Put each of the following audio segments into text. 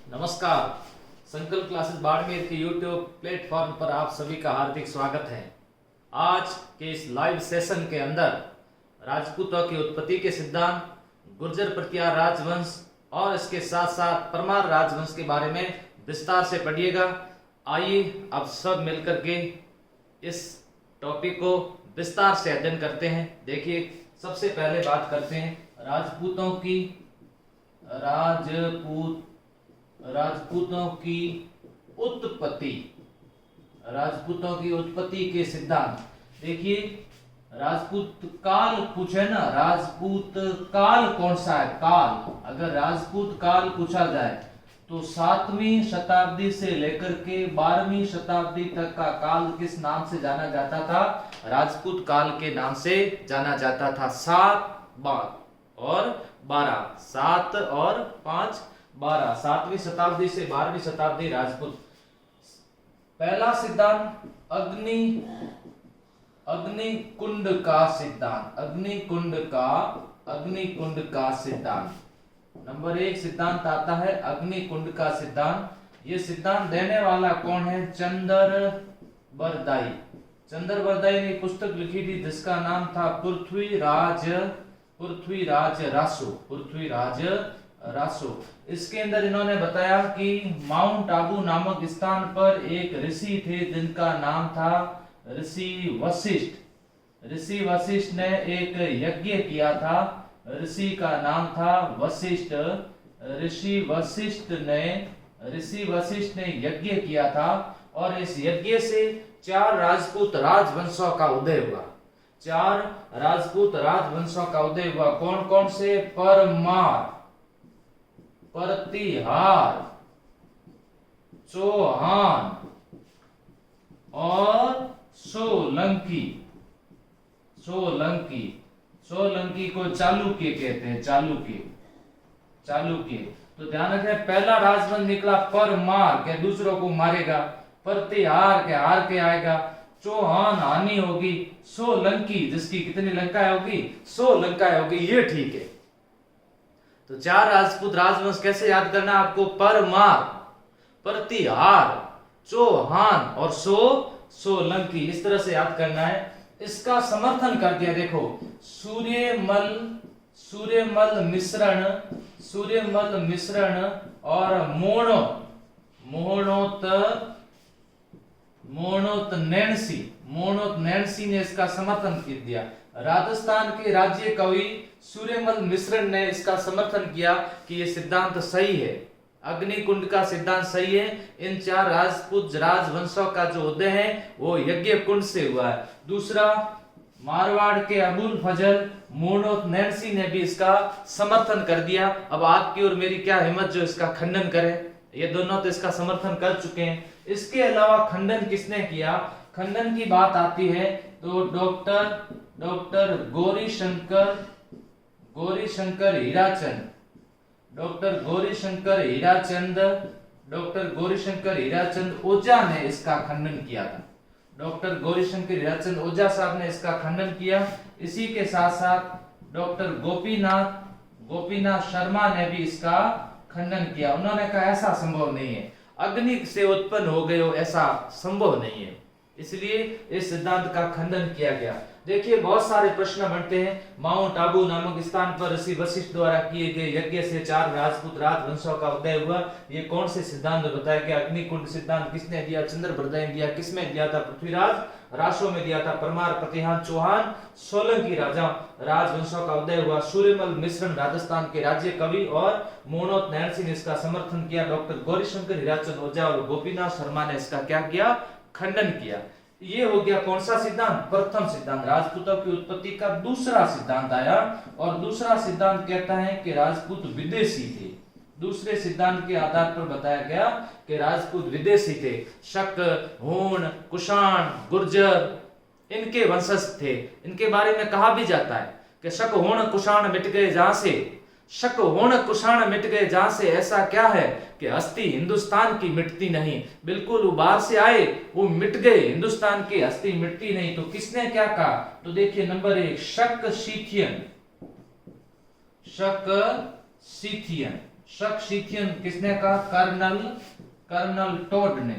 नमस्कार। संकल्प क्लासेस बाड़मेर के यूट्यूब प्लेटफॉर्म पर आप सभी का हार्दिक स्वागत है। आज के इस लाइव सेशन के अंदर राजपूतों की उत्पत्ति के सिद्धांत, गुर्जर प्रतिहार राजवंश और इसके साथ साथ परमार राजवंश के बारे में विस्तार से पढ़िएगा। आइए अब सब मिलकर के इस टॉपिक को विस्तार से अध्ययन करते हैं। देखिए, सबसे पहले बात करते हैं राजपूतों की उत्पत्ति के सिद्धांत। देखिए, राजपूत काल पूछे ना, राजपूत काल कौन सा है? काल, अगर राजपूत काल पूछा जाए तो 7वीं शताब्दी से लेकर के 12वीं शताब्दी तक का काल किस नाम से जाना जाता था? राजपूत काल के नाम से जाना जाता था। 7 और 12, 7 और 5 12, 7वीं शताब्दी से 12वीं शताब्दी राजपूत। पहला सिद्धांत अग्निकुंड का सिद्धांत। अग्निकुंड का सिद्धांत नंबर 1 सिद्धांत आता है अग्निकुंड का सिद्धांत। ये सिद्धांत देने वाला कौन है? चंद्रबरदाई ने पुस्तक लिखी थी जिसका नाम था पृथ्वीराज रासो। इसके अंदर इन्होंने बताया कि माउंट आबू नामक स्थान पर एक ऋषि थे जिनका नाम था ऋषि वशिष्ठ ने एक यज्ञ किया था। ऋषि का नाम था वशिष्ठ। ऋषि वशिष्ठ ने यज्ञ किया था और इस यज्ञ से 4 राजपूत राजवंशों का उदय हुआ। 4 राजपूत राजवंशों का उदय हुआ। कौन कौन से? परमार, प्रतिहार, चौहान और सोलंकी को चालुक्य कहते हैं। चालुक्य। तो ध्यान रखें, पहला राजवंश निकला परमार के, दूसरों को मारेगा। प्रतिहार के, हार के आएगा। चौहान हानि होगी। सोलंकी, जिसकी कितनी लंकाएं होगी? 100 लंकाएं होगी। ये ठीक है। तो 4 राजपूत राजवंश कैसे याद करना है आपको? परमार, प्रतिहार, चौहान और सोलंकी, इस तरह से याद करना है। इसका समर्थन कर दिया। देखो, सूर्यमल मिश्रण और मोणोत नैन्सी ने इसका समर्थन कर दिया। राजस्थान के राज्य कवि सूर्यमल मिश्रण ने इसका समर्थन किया कि यह सिद्धांत सही है, अग्निकुंड का सिद्धांत सही है। इन 4 राजपूत राजवंशों का जो उदय है वो यज्ञ कुंड से हुआ है। दूसरा, मारवाड़ के अबुल फजल मोणोत नैन्सी ने भी इसका समर्थन कर दिया। अब आपकी और मेरी क्या हिम्मत जो इसका खंडन करे। ये दोनों तो इसका समर्थन कर चुके हैं। इसके अलावा खंडन किसने किया? खंडन की बात आती है तो डॉक्टर गौरीशंकर हीराचंद ओझा ने इसका खंडन किया था। डॉक्टर गौरीशंकर हीराचंद ओझा साहब ने इसका खंडन किया। इसी के साथ साथ डॉक्टर गोपीनाथ शर्मा ने भी इसका खंडन किया। उन्होंने कहा ऐसा संभव नहीं है, अग्नि से उत्पन्न हो गए हो, ऐसा संभव नहीं है। इसलिए इस सिद्धांत का खंडन किया गया। देखिए, बहुत सारे प्रश्न बनते हैं। माउंट आबू नामक स्थान पर ऋषि वशिष्ठ द्वारा किए गए यज्ञ से 4 राजपूत राजवंशों का उदय हुआ। ये कौन से सिद्धांत बताया गया? अग्निकुंड सिद्धांत किसने दिया? चंद्रबरदाई ने दिया। किसमें दिया था? पृथ्वीराज रासो में दिया था। परमार, प्रतिहार, चौहान, सोलंकी राजवंशों का उदय हुआ। सूर्यमल मिश्रण राजस्थान के राज्य कवि और मोणोत नैन्सी ने इसका समर्थन किया। डॉक्टर गौरीशंकर हीराचंद ओझा और गोपीनाथ शर्मा ने इसका क्या किया? खंडन किया। ये हो गया कौन सा सिद्धांत? प्रथम सिद्धांत। राजपूतों की उत्पत्ति का दूसरा सिद्धांत आया और दूसरा सिद्धांत कहता है कि राजपूत विदेशी थे। दूसरे सिद्धांत के आधार पर बताया गया कि राजपूत विदेशी थे। शक, हूण, कुषाण, गुर्जर इनके वंशज थे। इनके बारे में कहा भी जाता है कि शक, हूण, कुषाण मिट गए जहां से ऐसा क्या है कि हस्ती हिंदुस्तान की मिटती नहीं। बिल्कुल वो बाहर से आए, वो मिट गए, हिंदुस्तान की हस्ती मिटती नहीं। तो किसने क्या कहा? तो देखिए, नंबर 1 शक शक शिथियन किसने कहा? कर्नल टोड ने।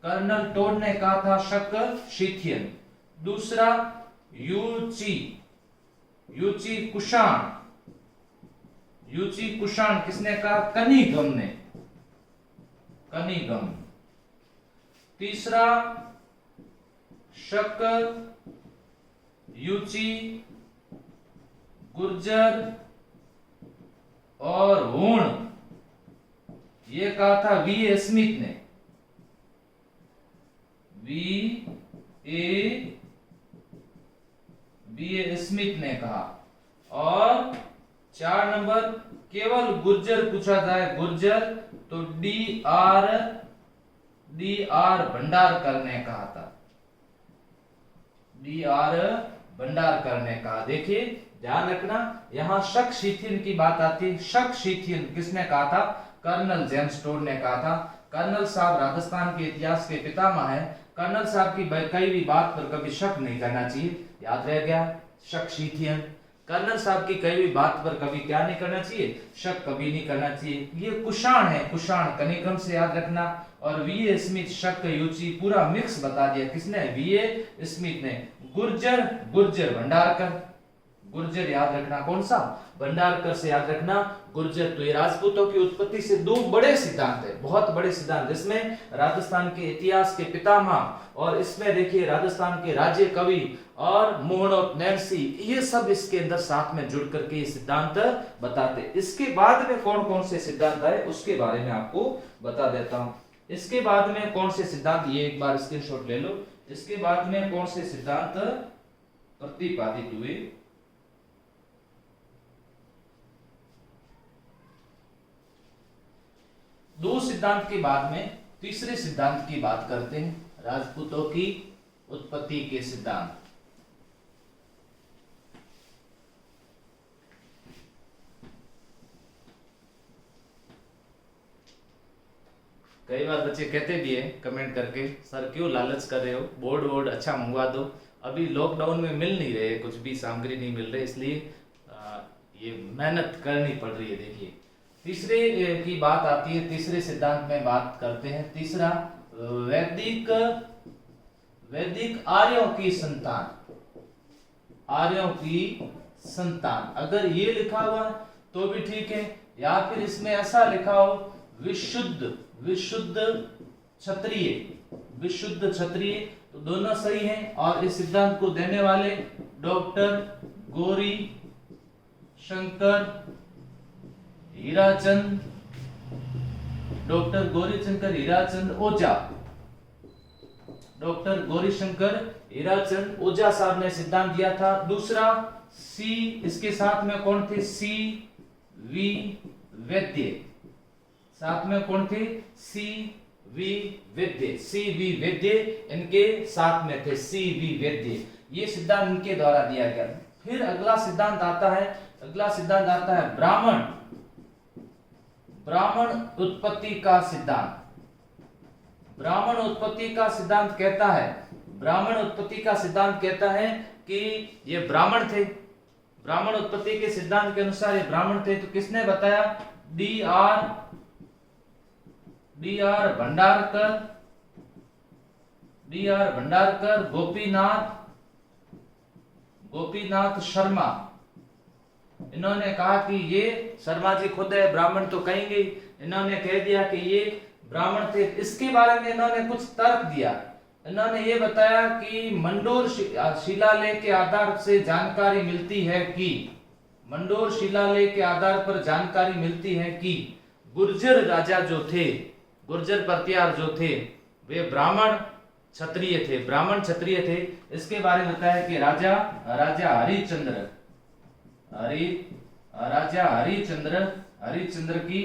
कर्नल टोड ने कहा था शक शिथियन। दूसरा यूची कुषाण किसने कहा? कनिगम ने। कनिगम। तीसरा शक यूची, गुर्जर और हुण, ये कहा था वी.ए. स्मिथ ने। वी.ए. स्मिथ ने कहा। और 4 नंबर केवल गुर्जर पूछा जाए, गुर्जर, तो डी.आर. भंडारकर ने कहा था। डी.आर. भंडारकर ने कहा। देखिए ध्यान रखना, यहां शक शिथियन की बात आती है। शक शिथियन किसने कहा था? कर्नल जेम्स टोड ने कहा था। कर्नल साहब राजस्थान के इतिहास के पितामह हैं। कर्नल साहब की कई भी बात पर कभी शक नहीं करना चाहिए, याद रह गया, शक शिथियन। कर्नल साहब की कई भी बात पर कभी क्या नहीं करना चाहिए? शक कभी नहीं करना चाहिए। ये कुषाण है, कुषाण कनिगम से याद रखना। और वी.ए. स्मिथ शक यूची पूरा मिक्स बता दिया, किसने? वी.ए. स्मिथ ने। गुर्जर भंडारकर, गुर्जर याद रखना, कौन सा? भंडारकर से याद रखना गुर्जर। तो ये राजपूतों की उत्पत्ति से 2 बड़े सिद्धांत है, बहुत बड़े सिद्धांत, जिसमें राजस्थान के इतिहास के पितामह और इसमें देखिए राजस्थान के राज्य कवि और मोहनोत नैन्सी, ये सब इसके अंदर साथ में जुड़ करके ये सिद्धांत बताते। इसके बाद में कौन कौन से सिद्धांत आए उसके बारे में आपको बता देता हूं। इसके बाद में कौन से सिद्धांत, ये एक बार स्क्रीनशॉट ले लो। इसके बाद में कौन से सिद्धांत प्रतिपादित हुए? दो सिद्धांत के बाद में तीसरे सिद्धांत की बात करते हैं, राजपूतों की उत्पत्ति के सिद्धांत। कई बार बच्चे कहते भी है कमेंट करके, सर क्यों लालच कर रहे हो, बोर्ड अच्छा मंगवा दो। अभी लॉकडाउन में मिल नहीं रहे, कुछ भी सामग्री नहीं मिल रही, इसलिए ये मेहनत करनी पड़ रही है। देखिए तीसरे की बात आती है, तीसरे सिद्धांत में बात करते हैं। तीसरा वैदिक आर्यों की संतान, आर्यों की संतान। अगर ये लिखा हुआ तो भी ठीक है, या फिर इसमें ऐसा लिखा हो विशुद्ध क्षत्रिय, तो दोनों सही हैं। और इस सिद्धांत को देने वाले डॉक्टर गौरी शंकर हीराचंद ओझा, डॉक्टर गौरीशंकर हीराचंद ओझा साहब ने सिद्धांत दिया था। दूसरा सी, इसके साथ में कौन थे? सी.वी. वैद्य, साथ में कौन थे? सी.वी. वैद्य, इनके साथ में थे सी.वी. वैद्य। ये सिद्धांत इनके द्वारा दिया गया। फिर अगला सिद्धांत आता है ब्राह्मण उत्पत्ति का सिद्धांत। ब्राह्मण उत्पत्ति का सिद्धांत कहता है कि ये ब्राह्मण थे। ब्राह्मण उत्पत्ति के सिद्धांत के अनुसार ये ब्राह्मण थे। तो किसने बताया? डी.आर. भंडारकर, गोपीनाथ शर्मा। इन्होंने कहा कि ये, शर्मा जी खुद है ब्राह्मण तो कहेंगे, इन्होंने कह दिया कि ये ब्राह्मण थे। इसके बारे में इन्होंने कुछ तर्क दिया। इन्होंने ये बताया कि मंडोर शिलालेख के आधार से जानकारी मिलती है कि मंडोर शिलालेख के आधार पर जानकारी मिलती है कि गुर्जर राजा जो थे, गुर्जर प्रतिहार जो थे, वे ब्राह्मण क्षत्रिय थे। इसके बारे में बताया कि राजा हरिश्चंद्र की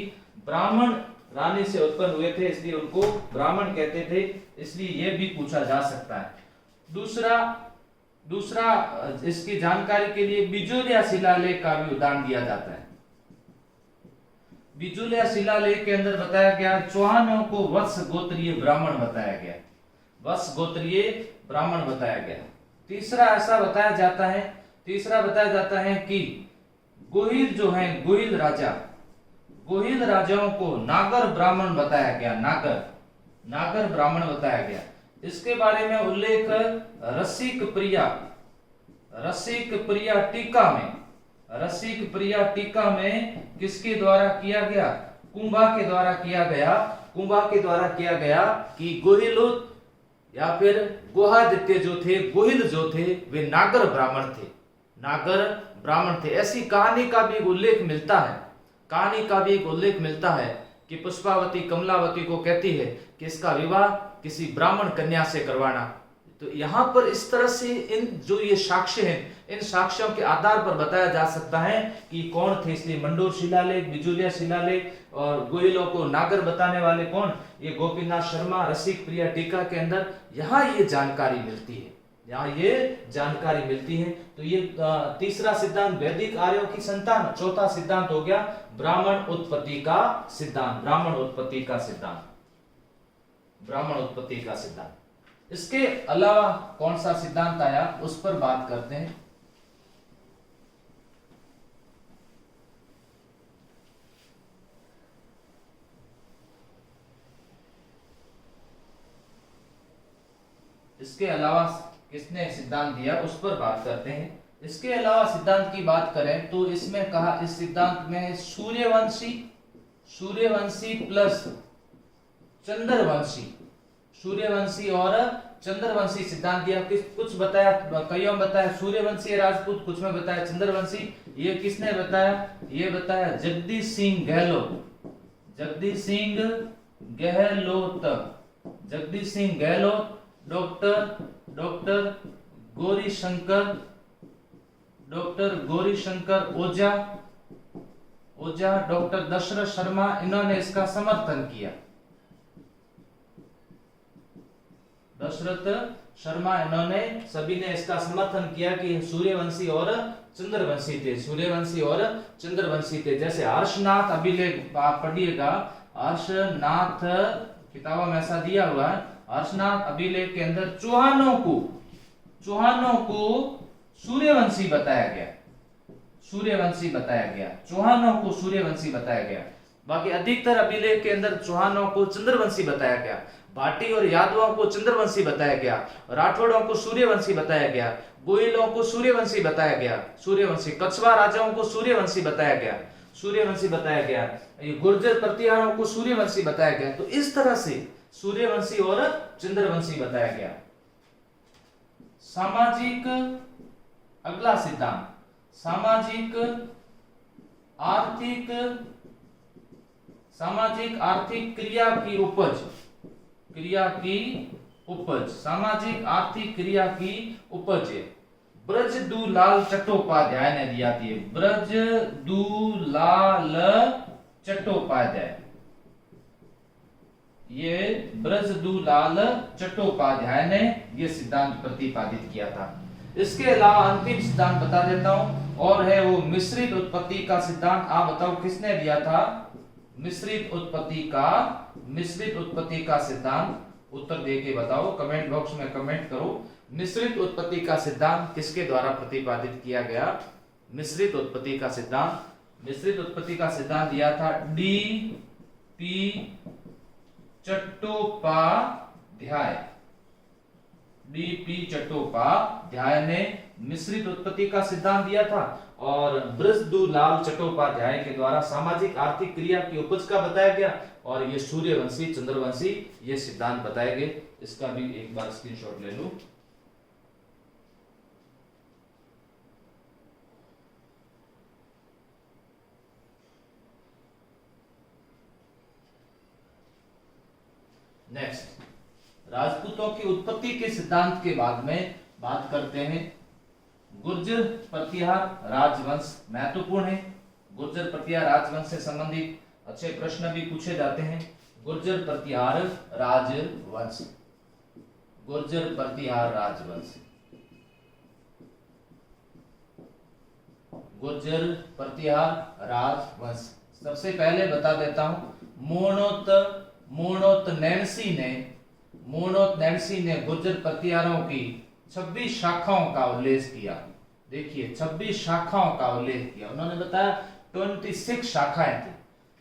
ब्राह्मण रानी से उत्पन्न हुए थे, इसलिए उनको ब्राह्मण कहते थे। इसलिए यह भी पूछा जा सकता है। दूसरा इसकी जानकारी के लिए बिजोलिया शिलालेख का भी उदाहरण दिया जाता है। बिजोलिया शिलालेख के अंदर बताया गया चौहानों को वत्स गोत्रीय ब्राह्मण बताया गया। तीसरा बताया जाता है कि गोहिल जो हैं, गोहिल राजाओं को नागर ब्राह्मण बताया गया। नागर ब्राह्मण बताया गया। इसके बारे में उल्लेख रसिक प्रिया टीका में किसके द्वारा किया गया? कुंभा के द्वारा किया गया कि गोहिल या फिर गुहादित्य जो थे, गोहिल जो थे, वे नागर ब्राह्मण थे। ऐसी कहानी का भी उल्लेख मिलता है कि पुष्पावती कमलावती को कहती है कि इसका विवाह किसी ब्राह्मण कन्या से करवाना। तो यहाँ पर इस तरह से इन जो ये साक्ष्य हैं, इन साक्ष्यों के आधार पर बताया जा सकता है कि कौन थे। इसलिए मंडोर शिलालेख, बिजुलिया शिलालेख और गोहिलों को नागर बताने वाले कौन? ये गोपीनाथ शर्मा रसिक प्रिया टीका के अंदर यहाँ ये जानकारी मिलती है। तो ये तीसरा सिद्धांत वैदिक आर्यों की संतान। चौथा सिद्धांत हो गया ब्राह्मण उत्पत्ति का सिद्धांत। इसके अलावा कौन सा सिद्धांत आया उस पर बात करते हैं। इसके अलावा किसने सिद्धांत दिया उस पर बात करते हैं। इसके अलावा सिद्धांत की बात करें तो इसमें कहा, इस सिद्धांत में सूर्यवंशी प्लस सूर्यवंशी और चंद्रवंशी सिद्धांत दिया। कुछ बताया, कईयों में बताया सूर्यवंशी राजपूत, कुछ में बताया चंद्रवंशी। ये किसने बताया? ये बताया जगदीश सिंह गहलोत, डॉक्टर गौरीशंकर ओझा, डॉक्टर दशरथ शर्मा, इन्होंने इसका समर्थन किया। इन्होंने सभी ने इसका समर्थन किया कि सूर्यवंशी और चंद्रवंशी थे। जैसे हर्षनाथ अभिलेख आप पढ़िएगा, हर्षनाथ किताबों में ऐसा दिया हुआ है। हर्षनाथ अभिलेख के अंदर चौहानों को सूर्यवंशी बताया गया। बाकी अधिकतर अभिलेख के अंदर चौहानों को चंद्रवंशी बताया गया। भाटी और यादवों को चंद्रवंशी बताया गया, राठौड़ों को सूर्यवंशी बताया गया, गोयलों को सूर्यवंशी बताया गया, कछवा राजाओं को सूर्यवंशी बताया गया, गुर्जर प्रतिहारों को सूर्यवंशी बताया गया। तो इस तरह से सूर्यवंशी और चंद्रवंशी बताया गया। अगला सिद्धांत सामाजिक आर्थिक क्रिया की उपज ब्रजदूलाल चट्टोपाध्याय ने दिया थी। ब्रजदूलाल चट्टोपाध्याय ने ये सिद्धांत प्रतिपादित किया था। इसके अलावा अंतिम सिद्धांत बता देता हूं और है वो मिश्रित उत्पत्ति का सिद्धांत। आप बताओ किसने दिया था मिश्रित उत्पत्ति का सिद्धांत? उत्तर दे के बताओ, कमेंट बॉक्स में कमेंट करो। मिश्रित उत्पत्ति का सिद्धांत किसके द्वारा प्रतिपादित किया गया? मिश्रित उत्पत्ति का सिद्धांत दिया था डी.पी. चट्टोपाध्याय ने मिश्रित उत्पत्ति का सिद्धांत दिया था। और ब्रजदूलाल चट्टोपाध्याय के द्वारा सामाजिक आर्थिक क्रिया की उपज का बताया गया और ये सूर्यवंशी चंद्रवंशी ये सिद्धांत बताए गए। इसका भी एक बार स्क्रीनशॉट ले लो। नेक्स्ट, राजपूतों की उत्पत्ति के सिद्धांत के बाद में बात करते हैं गुर्जर प्रतिहार राजवंश। महत्वपूर्ण है, गुर्जर प्रतिहार राजवंश से संबंधित अच्छे प्रश्न भी पूछे जाते हैं। गुर्जर प्रतिहार राजवंश, सबसे पहले बता देता हूं, मूर्णोत नैन्सी ने गुर्जर प्रतिहारों की 26 शाखाओं का उल्लेख किया। देखिए 26 शाखाओं का उल्लेख किया। उन्होंने बताया 26 शाखाएं थी।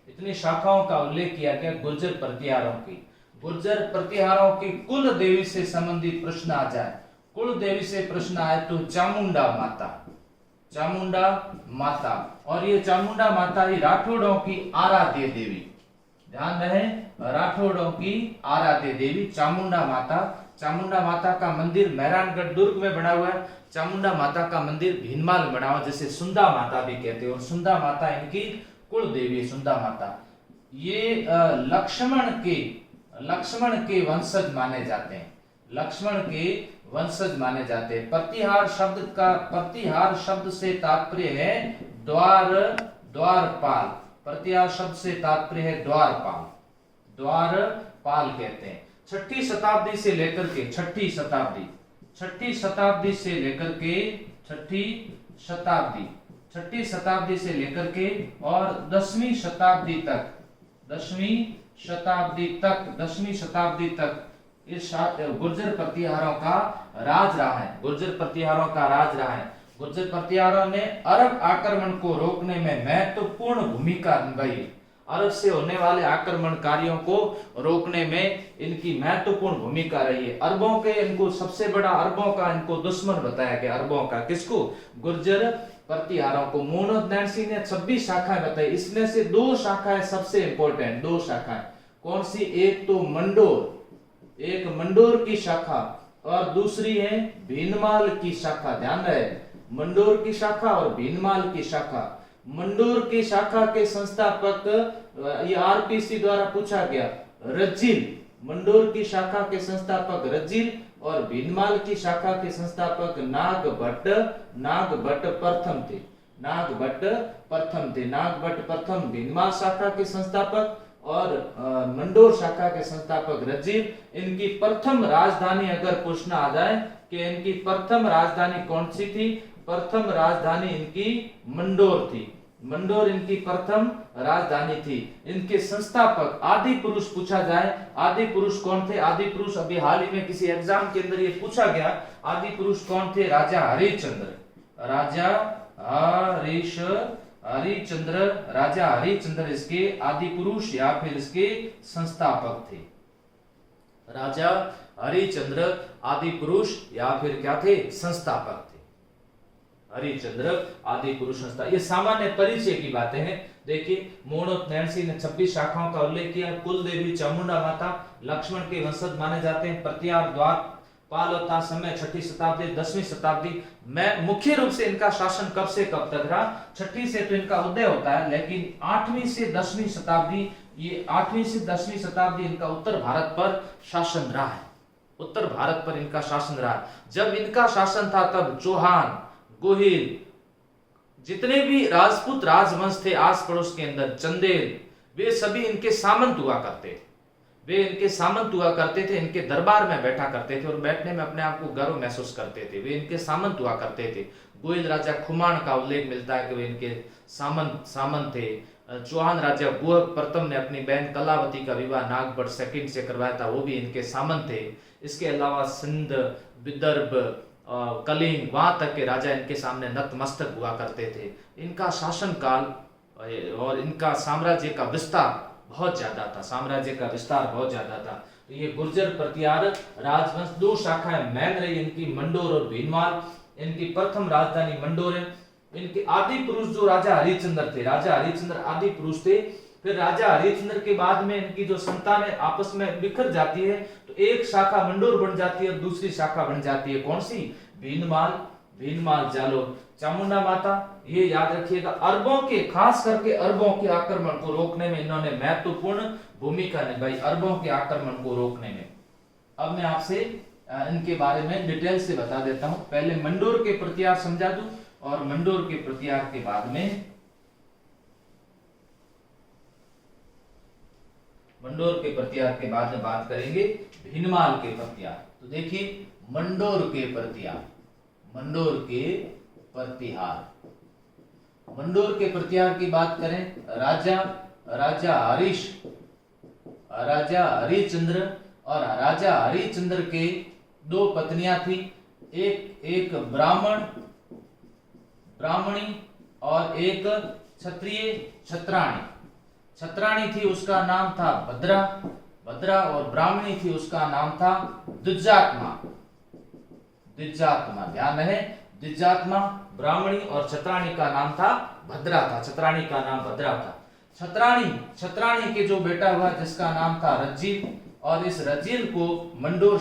इतनी शाखाओं का उल्लेख किया गया गुर्जर प्रतिहारों की। गुर्जर प्रतिहारों की कुल देवी से संबंधित प्रश्न आ जाए, कुल देवी से प्रश्न आए तो चामुंडा माता, चामुंडा माता। और ये चामुंडा माता ही राठौड़ों की आराध्य देवी, ध्यान रहे, राठौड़ों की आराध्य देवी चामुंडा माता। चामुंडा माता का मंदिर मेहरानगढ़ दुर्ग में बना हुआ है। चामुंडा माता का मंदिर भीनमाल बना हुआ, जिसे सुंदा माता भी कहते हैं, और सुंदा माता इनकी कुल देवी है, सुंदा माता। ये लक्ष्मण के वंशज माने जाते हैं, लक्ष्मण के वंशज माने जाते हैं। प्रतिहार शब्द से तात्पर्य है द्वारपाल। प्रतिहार शब्द से तात्पर्य है द्वारपाल, द्वारपाल कहते हैं। छठी शताब्दी से लेकर के छठी शताब्दी से लेकर के और 10वीं शताब्दी तक इस गुर्जर प्रतिहारों का राज रहा है, गुर्जर प्रतिहारों ने अरब आक्रमण को रोकने में महत्वपूर्ण भूमिका निभाई। अरब से होने वाले आक्रमणकारियों को रोकने में इनकी महत्वपूर्ण भूमिका रही है। अरबों के इनको सबसे बड़ा, अरबों का इनको दुश्मन बताया गया, अरबों का, किसको? गुर्जर प्रतिहारों को। मोहम्मद नैन्सी ने 26 शाखाएं बताई, इसमें से 2 शाखाएं सबसे इंपॉर्टेंट, 2 शाखाएं कौन सी? एक तो मंडोर की शाखा और दूसरी है भीनमाल की शाखा। ध्यान रहे, मंडोर की शाखा और भीनमाल की शाखा। मंडोर की शाखा के संस्थापक, ये आरपीसी द्वारा पूछा गया, रज्जिल। मंडोर की शाखा के संस्थापक रज्जिल और भीनमाल की शाखा के संस्थापक नागभट्ट प्रथम भीनमाल शाखा के संस्थापक और मंडोर शाखा के संस्थापक रज्जिल। इनकी प्रथम राजधानी अगर पूछना आ जाए कि इनकी प्रथम राजधानी कौन सी थी? प्रथम राजधानी इनकी मंडोर थी, मंडोर इनकी प्रथम राजधानी थी। इनके संस्थापक आदि पुरुष पूछा जाए, आदि पुरुष कौन थे? आदि पुरुष अभी हाल ही में किसी एग्जाम के अंदर ये पूछा गया, आदि पुरुष कौन थे? राजा हरिश्चंद्र इसके आदि पुरुष या फिर इसके संस्थापक थे। राजा हरिश्चंद्र आदि पुरुष या फिर क्या थे? संस्थापक थे। हरिश्चंद्र आदि पुरुष संस्था। ये सामान्य परिचय की बातें हैं। देखिए, मोहम्मद नैन्सी ने 26 शाखाओं का उल्लेख किया। कुल देवी चामुंडा माता लक्ष्मण के वंशज माने जाते हैं। प्रतिहार द्वारपाल होता समय 6ठी शताब्दी 10वीं शताब्दी में। मुख्य रूप से इनका शासन कब से कब तक रहा? 6ठी से तो इनका उदय होता है, लेकिन 8वीं से 10वीं शताब्दी, ये 8वीं से 10वीं शताब्दी इनका उत्तर भारत पर शासन रहा है, उत्तर भारत पर इनका शासन रहा। जब इनका शासन था तब चौहान, गोहिल, जितने भी राजपूत राजवंश थे आस पड़ोस के अंदर, चंदेल, वे सभी इनके सामंत हुआ करते थे। इनके दरबार में बैठा करते थे और बैठने में अपने आप को गर्व महसूस करते थे। वे इनके सामंत हुआ करते थे। गोहिल राजा खुमान का उल्लेख मिलता है कि वे इनके सामंत थे। चौहान राजा गुहक प्रथम ने अपनी बहन कलावती का विवाह नागभट्ट सेकंड से करवाया था, वो भी इनके सामंत थे। इसके अलावा सिंध, विदर्भ, कलिंग, वहां तक के राजा इनके सामने नतमस्तक हुआ करते थे। इनका शासन काल और इनका साम्राज्य का विस्तार बहुत ज्यादा था, तो ये गुर्जर प्रतिहार राजवंश 2 शाखाएं मैन रही इनकी, मंडोर और भीनमाल। इनकी प्रथम राजधानी मंडोर है। इनके आदि पुरुष जो राजा हरिश्चंद्र थे, राजा हरिश्चंद्र आदि पुरुष थे। फिर राजा हरिश्चंद्र के बाद में इनकी जो संतानें आपस में बिखर जाती है, तो एक शाखा मंडोर बन जाती है और दूसरी शाखा बन जाती है कौन सी? भीनमाल जालोर। चामुंडा माता, ये याद रखिएगा, अरबों के, खास करके अरबों के आक्रमण को रोकने में इन्होंने महत्वपूर्ण भूमिका निभाई, अरबों के आक्रमण को रोकने में। अब मैं आपसे इनके बारे में डिटेल से बता देता हूं। पहले मंडोर के प्रतिहार समझा दूं और मंडोर के प्रतिहार के बाद में बात करेंगे भीनमाल के प्रतिहार। तो देखिए, मंडोर के प्रतिहार की बात करें, राजा हरिश्चंद्र और राजा हरिश्चंद्र के 2 पत्नियां थी, एक ब्राह्मणी और एक क्षत्रिय छत्राणी। छत्राणी थी उसका नाम था भद्रा, भद्रा, और ब्राह्मणी थी उसका नाम था द्विजात्मा, द्विजात्मा, ध्यान रहे, द्विजात्मा, ब्राह्मणी, और छत्राणी का नाम था भद्रा था, छत्राणी का नाम भद्रा था। छत्राणी के जो बेटा हुआ जिसका नाम था रज्जील, और इस रज्जील को मंडोर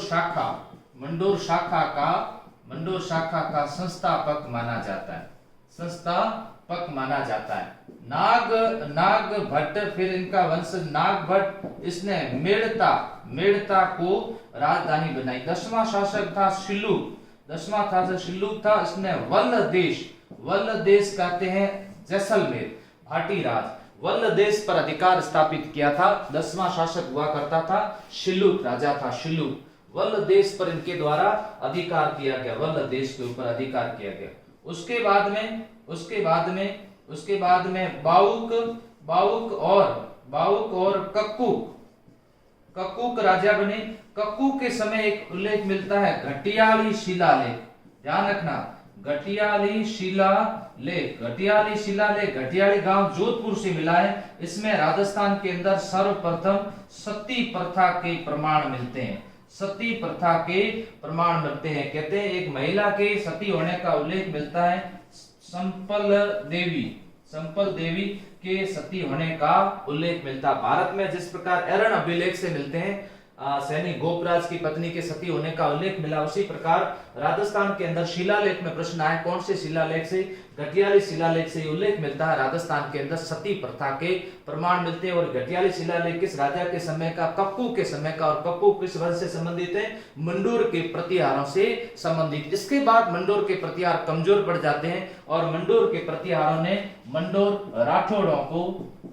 शाखा का संस्थापक माना जाता है, संस्थापक माना जाता है। नाग भट्ट, फिर इनका वंश नाग भट्ट, इसने मेड़ता को राजधानी बनाई। 10वां शासक था शिलूक, 10वां था शिलूक था, इसने वल्ल देश कहते हैं जैसलमेर, भाटी राज, वल्ल देश पर अधिकार स्थापित किया था। 10वां शासक हुआ करता था शिलूक, राजा था शिलूक। वल्ल देश पर इनके द्वारा अधिकार किया गया, वल्ल देश के ऊपर अधिकार किया गया। उसके बाद में बाउक और कक्कुक राजा बने। कक्कुक के समय एक उल्लेख मिलता है घटियाली शिलालेख, ध्यान रखना, घटियाली शिलालेख, घटियाली गांव जोधपुर से मिला है। इसमें राजस्थान के अंदर सर्वप्रथम सती प्रथा के प्रमाण मिलते हैं, सती प्रथा के प्रमाण मिलते हैं। कहते हैं एक महिला के सती होने का उल्लेख मिलता है, संपल देवी के सती होने का उल्लेख मिलता। भारत में जिस प्रकार एरन अभिलेख से मिलते हैं सैनिक गोपराज की पत्नी के सती होने का उल्लेख मिला, उसी प्रकार राजस्थान के अंदर शिलालेख में प्रश्न आए, कौन से शिलालेख से? घटियाली शिलालेख से उल्लेख मिलता है, राजस्थान के अंदर सती प्रथा के प्रमाण मिलते हैं। और घटियाली शिलालेख किस राजा के समय का? कक्कू के समय का। और कक्कू किस वंश से संबंधित है? मंडोर के प्रतिहारों से संबंधित। इसके बाद मंडोर के प्रतिहार कमजोर पड़ जाते हैं और मंडोर के प्रतिहारों ने मंडोर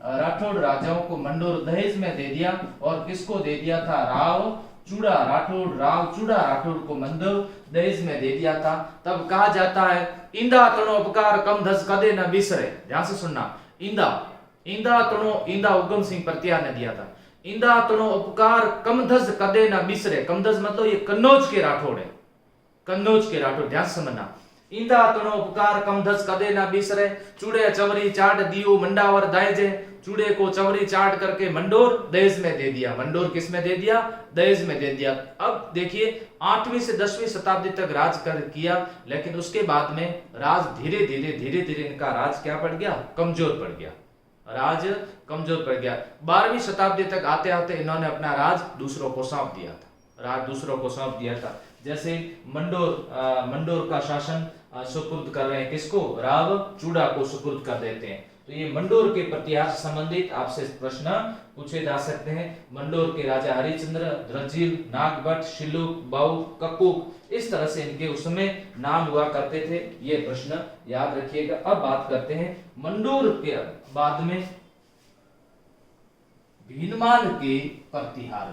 राठौड़ राजाओं को मंडोर दहेज में दे दिया। और किसको दे दिया था? राव चूड़ा राठौड़ को मंडोर दहेज में दे दिया था। तब कहा जाता है इंदा तणो उपकार कम धस कदे न बिसरे। ध्यान से सुनना, इंदा उगम सिंह प्रतिहार ने दिया था। इंदा तणो उपकार कम धस कदे न बिसरे। कमधस मतलब ये कन्नौज के राठौड़ है, कन्नौज के राठौड़, ध्यान से समझना। इंदा तणो उपकार कम धस कदे न बिसरे, चूड़े चवरी चाट दियो मंडावर दायजे। चूड़े को चवरी चाट करके मंडोर दहेज में दे दिया। मंडोर किस में दे दिया? दहेज में दे दिया। अब देखिए 8वीं से 10वीं शताब्दी तक राज कर किया, लेकिन उसके बाद में राज धीरे धीरे इनका राज क्या पड़ गया? कमजोर पड़ गया, राज कमजोर पड़ गया। 12वीं शताब्दी तक आते आते इन्होंने अपना राज दूसरों को सौंप दिया था। जैसे मंडोर का शासन सुपुर्द कर रहे हैं किसको? राव चूड़ा को सुपुर्द कर देते हैं। तो ये मंडोर के प्रतिहार से संबंधित आपसे प्रश्न पूछे जा सकते हैं। मंडोर के राजा हरिश्चंद्र, रज्जील, नागभट्ट, शिलूक, बाऊ, कक्कुक, इस तरह से इनके उस समय नाम हुआ करते थे। ये प्रश्न याद रखिएगा। अब बात करते हैं मंडोर के बाद में भीनमाल के प्रतिहार।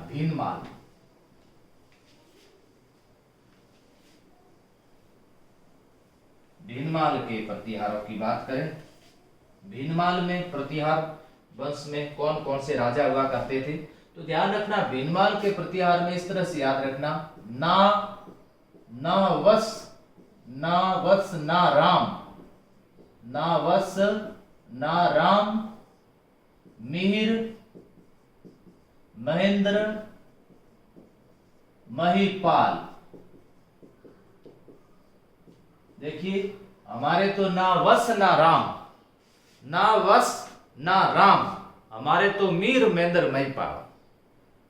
भीनमाल के प्रतिहारों की बात करें, भीनमाल में प्रतिहार वंश में कौन कौन से राजा हुआ करते थे? तो ध्यान रखना, भीनमाल के प्रतिहार में इस तरह से याद रखना, ना वस ना राम, मिहिर, महेंद्र, महिपाल। देखिए हमारे तो ना वस ना राम, हमारे तो मीर, महेंद्र, महिपाल।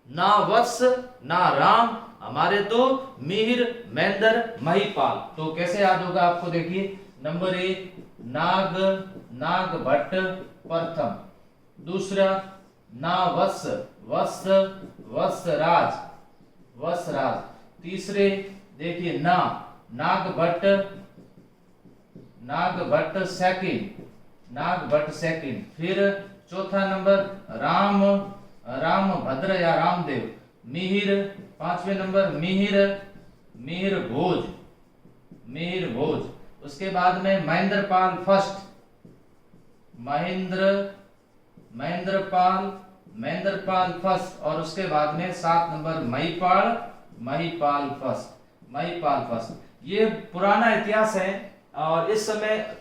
ना वस ना राम, हमारे तो मिहिर, महेंद्र, महिपाल। तो कैसे याद होगा आपको? देखिए नंबर 1 नाग भट्ट प्रथम, दूसरा ना वस राज, तीसरे देखिए नाग भट्ट सेकंड, फिर चौथा नंबर राम भद्र या रामदेव, मिहिर, 5वें नंबर मिहिर भोज, उसके बाद में महेंद्रपाल फर्स्ट, महेंद्रपाल फर्स्ट, और उसके बाद में 7 नंबर महिपाल फर्स्ट। ये पुराना इतिहास है और इस समय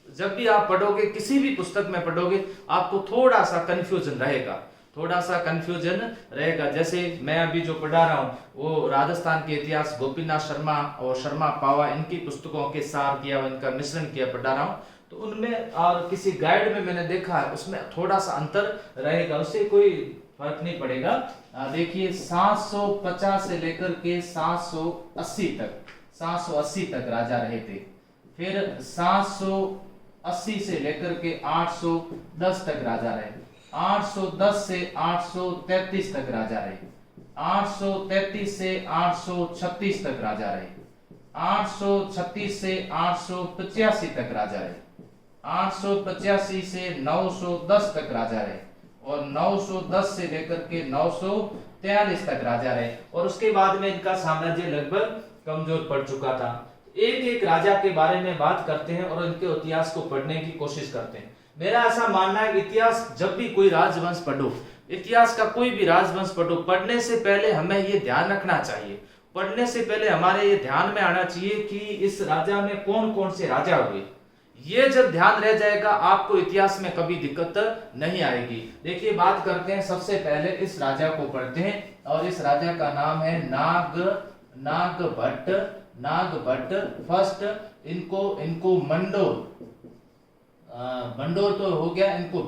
जब भी आप पढ़ोगे, किसी भी पुस्तक में पढ़ोगे, आपको थोड़ा सा कंफ्यूजन रहेगा, थोड़ा सा कंफ्यूजन रहेगा। जैसे मैं अभी जो पढ़ा रहा हूँ वो राजस्थान के इतिहास गोपीनाथ शर्मा और शर्मा पावा, इनकी पुस्तकों के सार किया, इनका मिश्रण किया पढ़ा रहा हूँ। तो उनमें और किसी गाइड में मैंने देखा है, उसमें थोड़ा सा अंतर रहेगा, उससे कोई फर्क नहीं पड़ेगा। देखिए 750 से लेकर के 780 तक, 780 तक राजा रहे थे। फिर 780 से लेकर के 810 तक राजा रहे, 810 से 833 तक राजा रहे, 833 से 836 तक राजा रहे, 836 से 885 तक राजा रहे, 885 से 910 तक राजा रहे, और 910 से लेकर के 943 तक राजा रहे। और उसके बाद में इनका साम्राज्य लगभग कमजोर पड़ चुका था। एक एक राजा के बारे में बात करते हैं और इनके इतिहास को पढ़ने की कोशिश करते हैं। मेरा ऐसा मानना है, इतिहास जब भी कोई राजवंश पढ़ो, इतिहास का कोई भी राजवंश पढ़ो, पढ़ने से पहले हमें ये ध्यान रखना चाहिए, पढ़ने से पहले हमारे ये ध्यान में आना चाहिए कि इस राजा में कौन कौन से राजा हुए। ये जब ध्यान रह जाएगा, आपको इतिहास में कभी दिक्कत नहीं आएगी। देखिए बात करते हैं, सबसे पहले इस राजा को पढ़ते हैं, और इस राजा का नाम है नागभट्ट फर्स्ट। इनको मंडोर तो हो गया, इनको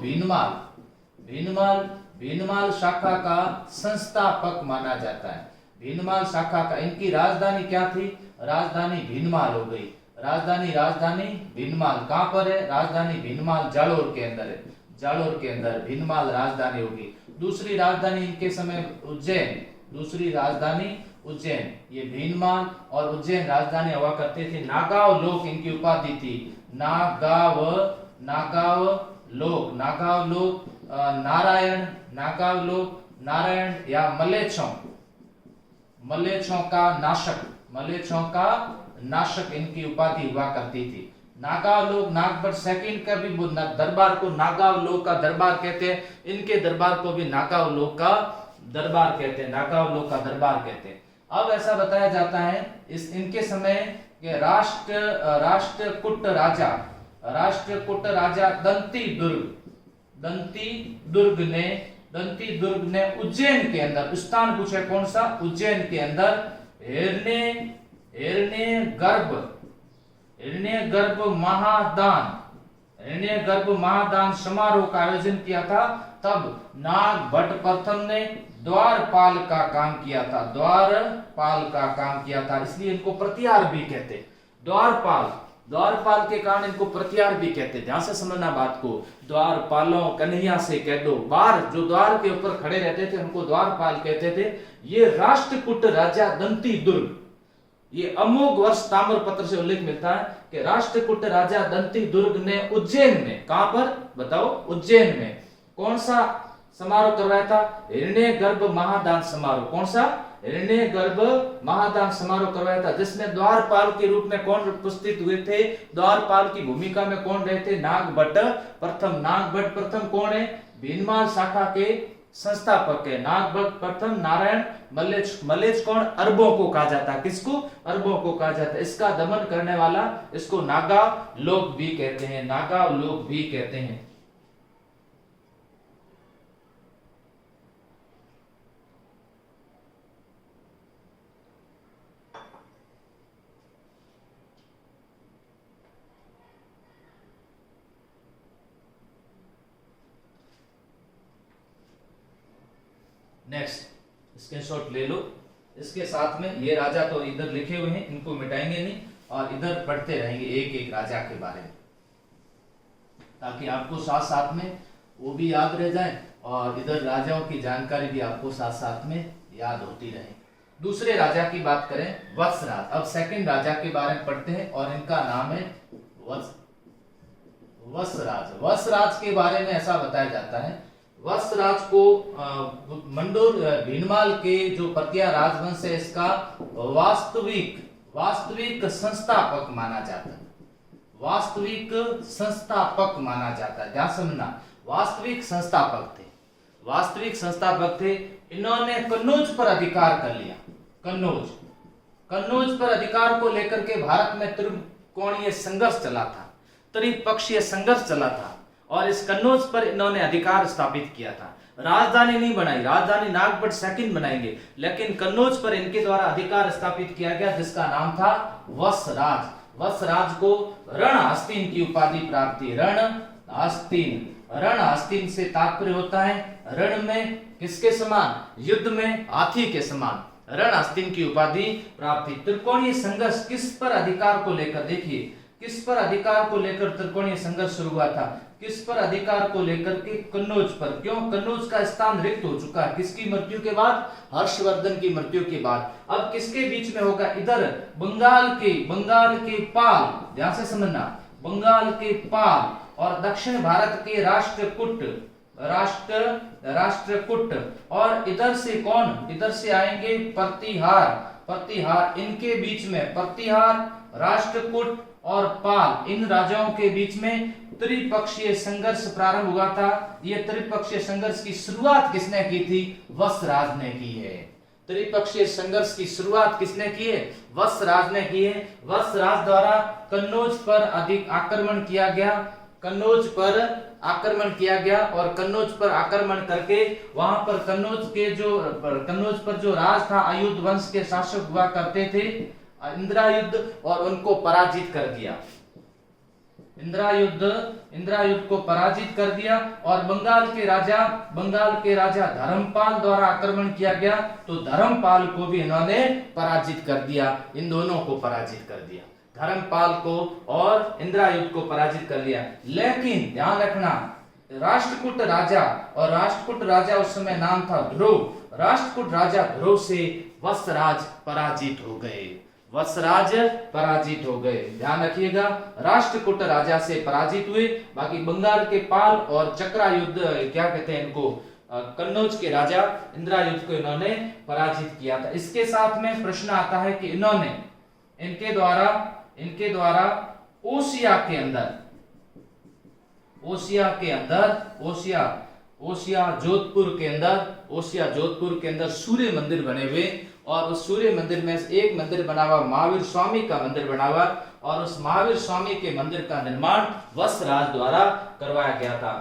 भीनमाल शाखा का संस्थापक माना जाता है। भीनमाल शाखा का, इनकी राजधानी क्या थी? राजधानी भीनमाल हो गई। राजधानी भीनमाल कहां पर है? राजधानी भीनमाल जालोर के अंदर है, जालोर के अंदर भीनमाल राजधानी होगी। दूसरी राजधानी इनके समय उज्जैन, दूसरी राजधानी उज्जैन। ये भीनमाल और उज्जैन राजधानी हुआ करते थे। नागाव लोक इनकी उपाधि थी, नागाव लोक नारायण या मलेच्छों का नाशक इनकी उपाधि हुआ करती थी। नागाव लोक, नागभट्ट सेकंड का भी दरबार को नागाव लोक का दरबार कहते हैं, इनके दरबार को भी नागाव लोक का दरबार कहते हैं, नागाव लोक का दरबार कहते हैं। अब ऐसा बताया जाता है इनके समय के राष्ट्रकूट राजा दंती दुर्ग ने उज्जैन के अंदर, स्थान पूछे कौन सा? उज्जैन के अंदर हिरण्यगर्भ महादान समारोह का आयोजन किया था। तब नागभट्ट प्रथम ने द्वारपाल का काम किया था, इसलिए इनको प्रतिहार भी कहते। द्वारपाल के कारण इनको प्रतिहार भी कहते। ध्यान से समझना बात को, द्वारपालों कन्हैया से कह दो। बाहर जो द्वार के ऊपर खड़े रहते थे उनको द्वारपाल कहते थे। ये राष्ट्रकूट राजा दंती दुर्ग, ये अमोघ वर्ष ताम्रपत्र से उल्लेख मिलता है कि राष्ट्रकूट राजा दंती दुर्ग ने उज्जैन में, कहां पर बताओ? उज्जैन में कौन सा समारोह करवाया था? हिरण्यगर्भ महादान समारोह। कौन सा? हिरण्यगर्भ महादान समारोह करवाया था, जिसमें द्वारपाल के रूप में कौन उपस्थित हुए थे? द्वारपाल की भूमिका में कौन रहे थे? नागभट्ट प्रथम कौन है? भीनमाल शाखा के संस्थापक है। नागभट्ट प्रथम नारायण मलेच्छ कौन? अरबों को कहा जाता है। किसको? अरबों को कहा जाता है। इसका दमन करने वाला, इसको नागाव लोक भी कहते हैं, नागाव लोक भी कहते हैं। नेक्स्ट स्क्रीनशॉट ले लो। इसके साथ में ये राजा तो इधर लिखे हुए हैं, इनको मिटाएंगे नहीं और इधर पढ़ते रहेंगे एक एक राजा के बारे में, ताकि आपको साथ साथ में वो भी याद रह जाए और इधर राजाओं की जानकारी भी आपको साथ साथ में याद होती रहे। दूसरे राजा की बात करें, वत्सराज। अब सेकंड राजा के बारे में पढ़ते हैं और इनका नाम है वत्सराज। वत्सराज के बारे में ऐसा बताया जाता है, वत्सराज को मंडोर भीनमाल के जो प्रतिया राजवंश है इसका वास्तविक संस्थापक माना जाता है। वास्तविक संस्थापक माना जाता है, ध्यान समझना, वास्तविक संस्थापक थे। इन्होंने कन्नौज पर अधिकार कर लिया। कन्नौज पर अधिकार को लेकर के भारत में त्रिकोणीय संघर्ष चला था। त्रिपक्षीय संघर्ष चला था और इस कन्नौज पर इन्होंने अधिकार स्थापित किया था। राजधानी नहीं बनाई, राजधानी नागभट्ट सेकंड बनाएंगे, लेकिन कन्नौज पर इनके द्वारा अधिकार स्थापित किया गया जिसका नाम था वत्सराज। वत्सराज को रण हस्तिन की उपाधि प्राप्त थी। रण हस्तिन, रण हस्तिन से तात्पर्य होता है रण में किसके समान, युद्ध में हाथी के समान। रण हस्तिन की उपाधि प्राप्त थी। त्रिकोणीय संघर्ष किस पर अधिकार को लेकर, देखिए किस पर अधिकार को लेकर त्रिकोणीय संघर्ष शुरू हुआ था, किस पर अधिकार को लेकर के, कन्नौज पर। क्यों? कन्नौज का स्थान रिक्त हो चुका है, किसकी मृत्यु के बाद, हर्षवर्धन की मृत्यु के बाद। अब किसके बीच में होगा, इधर बंगाल के पाल, ध्यान से समझना, बंगाल के पाल और दक्षिण भारत के राष्ट्रकूट और इधर से कौन, इधर से आएंगे प्रतिहार, इनके बीच में प्रतिहार, राष्ट्रकूट और पाल, इन राजाओं के बीच में त्रिपक्षीय संघर्ष प्रारंभ हुआ था। यह त्रिपक्षीय संघर्ष की शुरुआत किसने की थी, वत्सराज ने की है। त्रिपक्षीय संघर्ष की शुरुआत किसने की है, वत्सराज ने की है। वत्सराज द्वारा कन्नौज पर अधिक आक्रमण किया गया, कन्नौज पर आक्रमण किया गया और कन्नौज पर आक्रमण करके वहां पर कन्नौज पर जो राज था, आयुध वंश के शासक हुआ करते थे इंद्रायुध, और उनको पराजित कर दिया। इंद्रायुध को पराजित कर दिया और बंगाल के राजा धर्मपाल द्वारा आक्रमण किया गया, तो धर्मपाल को भी इन्होंने पराजित कर दिया। इन दोनों को पराजित कर दिया, धर्मपाल को और इंद्रायुध को पराजित कर लिया। लेकिन ध्यान रखना, राष्ट्रकूट राजा उस समय नाम था ध्रुव। राष्ट्रकूट राजा ध्रुव से वत्सराज पराजित हो गए। ध्यान रखिएगा, राष्ट्रकूट राजा से पराजित हुए। बाकी बंगाल के पाल और चक्रायुद्ध, क्या कहते हैं इनको, कन्नौज के राजा इंद्रायुध को इन्होंने पराजित किया था। इसके साथ में प्रश्न आता है कि इनके द्वारा ओसिया जोधपुर के अंदर सूर्य मंदिर बने हुए, और उस सूर्य मंदिर में एक मंदिर बना हुआ, महावीर स्वामी का मंदिर बना हुआ, और उस महावीर स्वामी के मंदिर का निर्माण वत्सराज द्वारा करवाया गया था।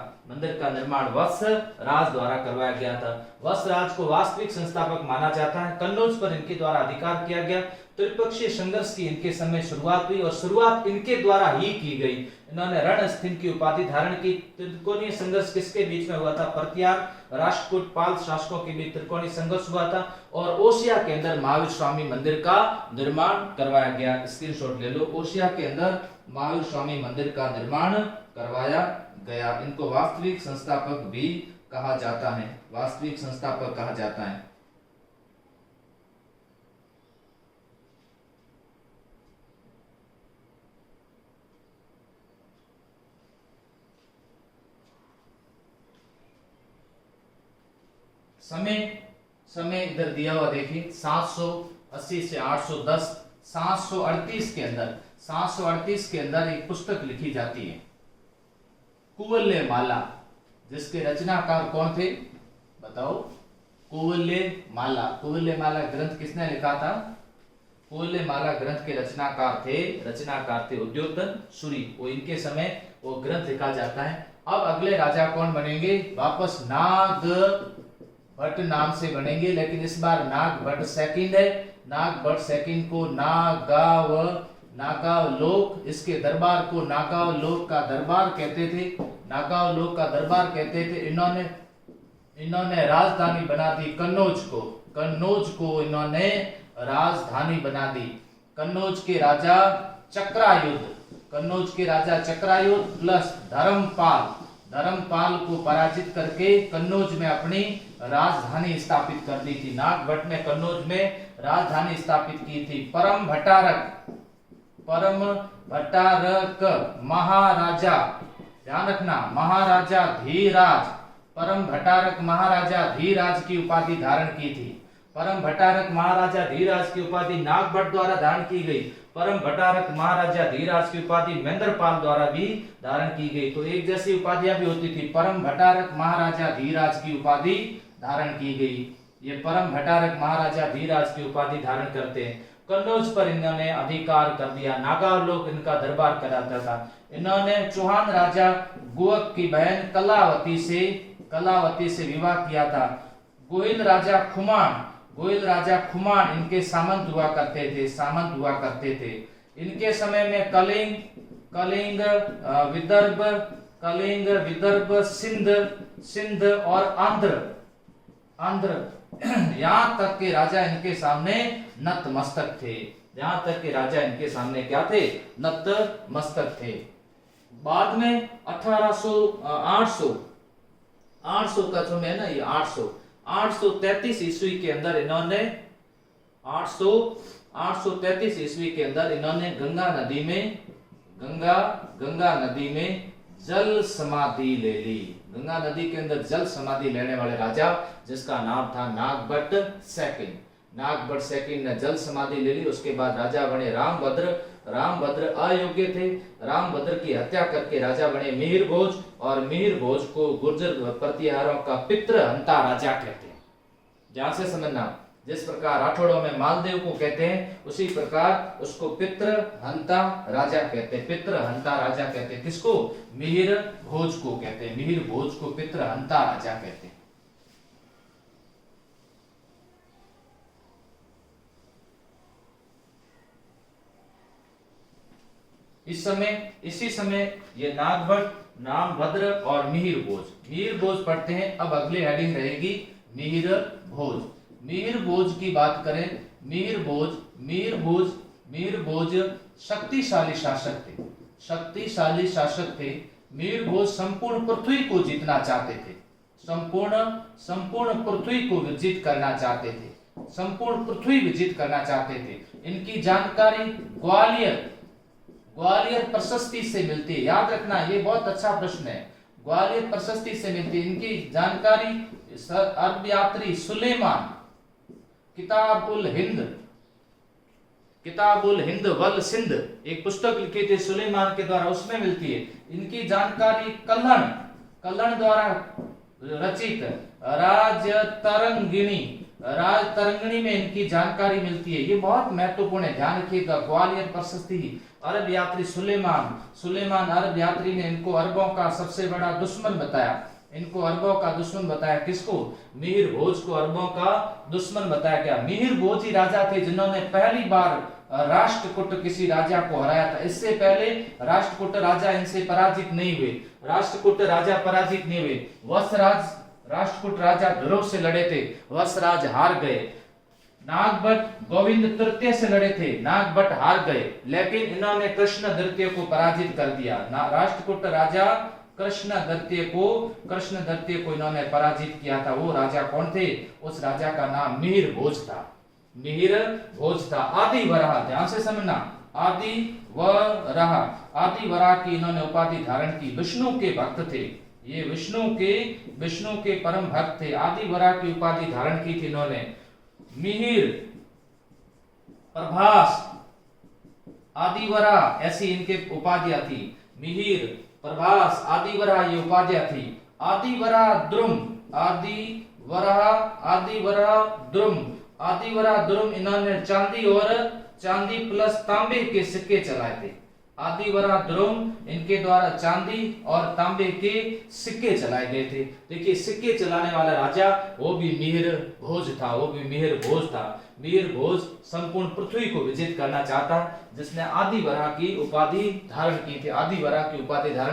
वत्सराज को वास्तविक संस्थापक माना जाता है। कन्नौज पर इनके द्वारा अधिकार किया गया। त्रिपक्षीय संघर्ष की इनके समय शुरुआत हुई और शुरुआत इनके द्वारा ही की गई। इन्होंने रण हस्तिन की उपाधि धारण की। त्रिकोणीय संघर्ष किसके बीच में हुआ था, प्रतिहार, राष्ट्रकूट, पाल शासकों के बीच त्रिकोणीय संघर्ष हुआ था और ओसिया के अंदर महावीर स्वामी मंदिर का निर्माण करवाया गया। स्क्रीनशॉट ले लो, ओसिया के अंदर महावीर स्वामी मंदिर का निर्माण करवाया गया। इनको वास्तविक संस्थापक भी कहा जाता है। समय इधर दिया हुआ देखिए, 780 से 810, 738 के अंदर एक पुस्तक लिखी जाती है, कुवल्य माला, जिसके रचनाकार कौन थे बताओ, कुवल्य माला ग्रंथ किसने लिखा था, कुवल्य माला ग्रंथ के रचनाकार थे उद्योधन सूरी। वो इनके समय वो ग्रंथ लिखा जाता है। अब अगले राजा कौन बनेंगे, वापस नागभट्ट नाम से बनेंगे, लेकिन इस बार नागभट्ट सेकंड है। नागभट्ट सेकंड को नागावलोक, इसके दरबार को नागावलोक का दरबार कहते थे। इन्होंने राजधानी बना दी कन्नौज को इन्होंने राजधानी बना दी। कन्नौज के राजा चक्रायुध प्लस धर्मपाल को पराजित करके कन्नौज में अपनी राजधानी स्थापित कर दी थी। नागभट्ट ने कन्नौज में राजधानी स्थापित की थी। परम भट्टारक महाराजा, ध्यान रखना, महाराजा धीराज, परम भट्टारक महाराजा धीराज की उपाधि धारण की थी। परम भट्टारक महाराजा धीराज की उपाधि नागभट्ट द्वारा धारण की गई। परम भट्टारक महाराजा धीराज की उपाधि महेंद्रपाल द्वारा भी धारण की गई। तो एक जैसी उपाधियां भी होती थी। परम भट्टारक महाराजा धीराज की उपाधि धारण की गई। ये परम भट्टारक महाराजा धीराज की उपाधि धारण करते हैं। कन्नौज पर इन्होंने अधिकार कर दिया। नागा लोग इनका दरबार कराता था। इन्होंने चौहान राजा गुअक की बहन कलावती से विवाह किया था। गोहिल राजा खुमान इनके सामंत हुआ करते थे। इनके समय में कलिंग विदर्भ सिंध और आंध्र यहाँ तक के राजा इनके सामने नतमस्तक थे। क्या थे? नतमस्तक थे। बाद में 800 का समय है ना, ये 833 ईस्वी के अंदर इन्होंने 833 ईस्वी के अंदर इन्होंने गंगा नदी में जल समाधि ले ली। गंगा नदी के अंदर जल समाधि लेने वाले राजा जिसका नाम था नागभट्ट सेकंड ने जल समाधि ले ली। उसके बाद राजा बने रामभद्र अयोग्य थे। रामभद्र की हत्या करके राजा बने मिहिर भोज, और मिहिर भोज को गुर्जर प्रतिहारों का पितृहंता राजा कहते हैं। ध्यान से समझना, जिस प्रकार राठौड़ों में मालदेव को कहते हैं, उसी प्रकार उसको पितृहंता राजा कहते हैं। किसको? मिहिर भोज को कहते हैं। मिहिर भोज को पितृहंता राजा कहते हैं। इसी समय ये नामभद्र और मिहिर भोज पढ़ते हैं। अब अगली हेडिंग रहेगी मिहिर भोज की बात करें। मिहिर भोज शक्तिशाली शासक थे। मिहिर भोज संपूर्ण पृथ्वी को जीतना चाहते थे। संपूर्ण पृथ्वी को विजित करना चाहते थे। इनकी जानकारी ग्वालियर प्रशस्ति से मिलती है। याद रखना, ये बहुत अच्छा प्रश्न है। ग्वालियर प्रशस्ति से मिलती है। इनकी जानकारी अरब यात्री सुलेमान किताबुल हिंद वल सिंध एक पुस्तक लिखी थी सुलेमान के द्वारा, उसमें मिलती है। इनकी जानकारी कल्हण द्वारा रचित राजतरंगिणी में इनकी जानकारी मिलती है। ये बहुत महत्वपूर्ण है, ध्यान रखिएगा। ग्वालियर प्रशस्ति अरब यात्री सुलेमान अरब यात्री ने इनको अरबों का सबसे बड़ा दुश्मन बताया। किसको? मिहिर भोज को अरबों का दुश्मन बताया गया। मिहिर भोज ही राजा थे जिन्होंने पहली बार राष्ट्रकूट किसी राजा को हराया था। इससे पहले राष्ट्रकूट राजा इनसे पराजित नहीं हुए। वत्सराज राष्ट्रकूट राजा ध्रुव से लड़े थे, वत्सराज हार गए। नागभट्ट गोविंद तृतीय से लड़े थे, नागभट्ट हार गए। लेकिन इन्होंने कृष्ण द्वितीय को पराजित कर दिया। राष्ट्रकूट राजा कृष्ण द्वितीय को इन्होंने पराजित किया था। वो राजा कौन थे? उस राजा का नाम मिहिर भोज था। आदिवराह, ध्यान से समझना, आदिवराह की इन्होंने उपाधि धारण की। विष्णु के भक्त थे ये, विष्णु के परम भक्त थे। आदिवराह की उपाधि धारण की थी इन्होंने। मिहिर, प्रभास, आदिवराह ऐसी इनके उपाधियां थी। मिहिर, प्रभास, आदिवराह ये उपाधियां थी। आदिवराह द्रुम इन्होंने चांदी प्लस तांबे के सिक्के चलाए थे। आदिवराह द्रुम इनके द्वारा चांदी और तांबे के सिक्के चलाए गए थे। देखिए, सिक्के चलाने वाला राजा वो भी मिहिर भोज था। मिहिर भोज संपूर्ण पृथ्वी को विजित करना चाहता, जिसने आदिवराह की उपाधि धारण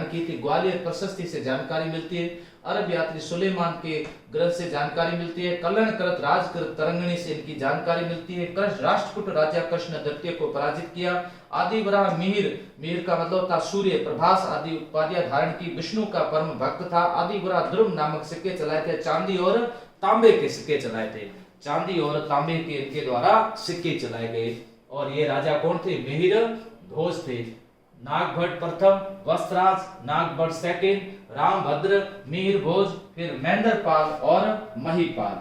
की थी। ग्वालियर प्रशस्ति से जानकारी मिलती है। अरब यात्री सुलेमान के ग्रंथ से जानकारी मिलती है। कल्हणकृत राजकृत तरंगिणी से इनकी जानकारी मिलती है। राष्ट्रकूट राजा कृष्ण द्वितीय को पराजित किया। आदिवराह मिहिर का मतलब था सूर्य, प्रभास आदि उपाधियां धारण की। विष्णु का परम भक्त था। आदिवराह ध्रुव नामक सिक्के चलाए थे। चांदी और तांबे के सिक्के चलाए थे। इनके द्वारा सिक्के चलाए गए। और ये राजा कौन थे? मिहिर भोज थे। नागभट्ट प्रथम, वत्सराज, नागभट्ट सेकंड, रामभद्र, मिहिर भोज, फिर महेंद्रपाल और महिपाल।